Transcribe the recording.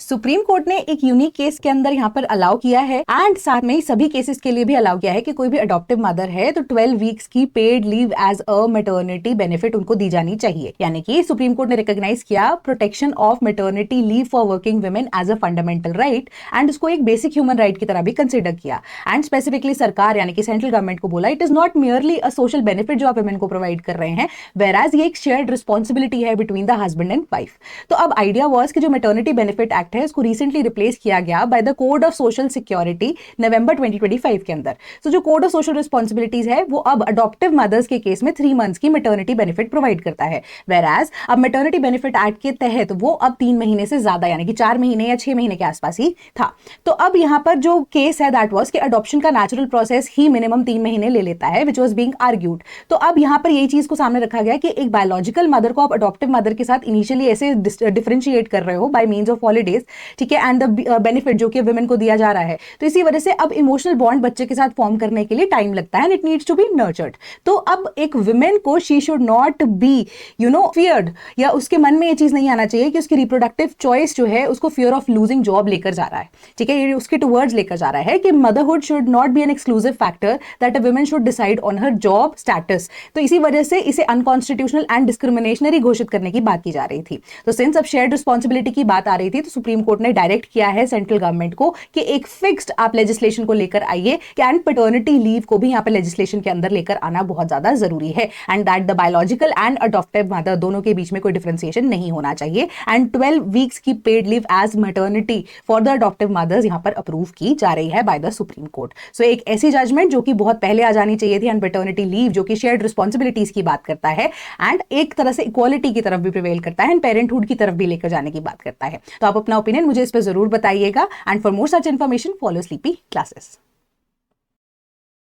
Supreme court ने एक unique case के अंदर यहाँ पर अलाउ किया है एंड साथ में ही सभी केसेस के लिए भी अलाउ किया है कि कोई भी अडॉप्टिव मदर है तो 12 वीक्स की paid leave as a maternity benefit उनको दी जानी चाहिए। यानी कि सुप्रीम कोर्ट ने रिकॉग्नाइज किया protection of maternity leave for working women as a fundamental right and उसको एक बेसिक ह्यूमन राइट की तरह भी कंसिडर किया। एंड स्पेसिफिकली सरकार यानी कि सेंट्रल गवर्नमेंट को बोला it is not merely a social benefit जो आप वुमेन को प्रोवाइड कर रहे हैं, वेराज ये एक शेयर्ड रिस्पॉन्सिबिलिटी है between the husband and wife. तो अब आइडिया वाज कि जो मैटरनिटी बेनिफिट एक्ट है इसको रिसेंटली रिप्लेस किया गया by the code of social security नवंबर 2025 के अंदर। तो जो कोड ऑफ सोशल रिस्पॉन्सिबिलिटीज है वो अब अडॉप्टिव मदर्स के केस में 3 मंथ्स की मैटरनिटी बेनिफिट प्रोवाइड करता है, वेराज अब मैटरनिटी बेनिफिट एक्ट के तहत वो अब 3 महीने से ज्यादा यानी कि 4 महीने या 6 महीने के आसपास ही था। तो अब यहां पर जो केस है दैट वाज कि अडॉप्शन का नेचुरल प्रोसेस ही मिनिमम 3 महीने ले लेता है विच वाज बीइंग आर्ग्यूड। तो अब यहां पर यही चीज को सामने रखा गया कि एक बायोलॉजिकल मदर को आप अडॉप्टिव मदर के साथ इनिशियली ऐसे डिफरेंशिएट कर रहे हो बाय मींस ऑफ हॉलीडेज, ठीक है, एंड द बेनिफिट जो कि वुमेन को दिया जा रहा है। तो इसी वजह से अब इमोशनल बॉन्ड बच्चे के साथ फॉर्म करने के लिए टाइम लगता है and it needs to be nurtured. तो अब एक वुमेन को she should not be feared या उसके मन में ये चीज नहीं आना चाहिए कि उसकी रिप्रोडक्टिव चॉइस जो है उसको फियर ऑफ लूजिंग जॉब लेकर जा रहा है, ठीक है, ये उसके टुवर्ड्स लेकर जा रहा है कि motherhood should not B an exclusive factor that a women should decide on her job status. तो इसी वजह से इसे अनकॉन्स्टिट्यूशनल एंड डिस्क्रिमिनेशनरी घोषित करने की बात की जा रही थी। तो सिंस अब शेयर्ड रिस्पॉन्सिबिलिटी की बात आ रही थी तो सुप्रीम कोर्ट ने डायरेक्ट किया है सेंट्रल गवर्नमेंट को कि एक फिक्स्ड आप लेजिस्लेशन को लेकर आइए एंड पैटर्निटी लीव को भी यहाँ पे लेजिस्लेशन के अंदर लेकर आना बहुत ज्यादा जरूरी है and that the biological and adoptive mother दोनों के बीच में कोई डिफरेंशिएशन नहीं होना चाहिए एंड 12 वीक्स की paid leave as maternity for the adoptive mothers यहाँ पर अप्रूव की जा रही है by the supreme court. So एक ऐसी जजमेंट जो कि बहुत पहले आ जानी चाहिए थी एंड पैटर्निटी लीव जो कि शेयर्ड रिस्पॉन्सिबिलिटीज की बात करता है एंड एक तरह से इक्वालिटी की तरफ भी प्रिवेल करता है एंड पेरेंटहुड की तरफ भी लेकर जाने की बात करता है। तो आप अपना ओपिनियन मुझे इस पर जरूर बताइएगा and for more such information follow sleepy classes.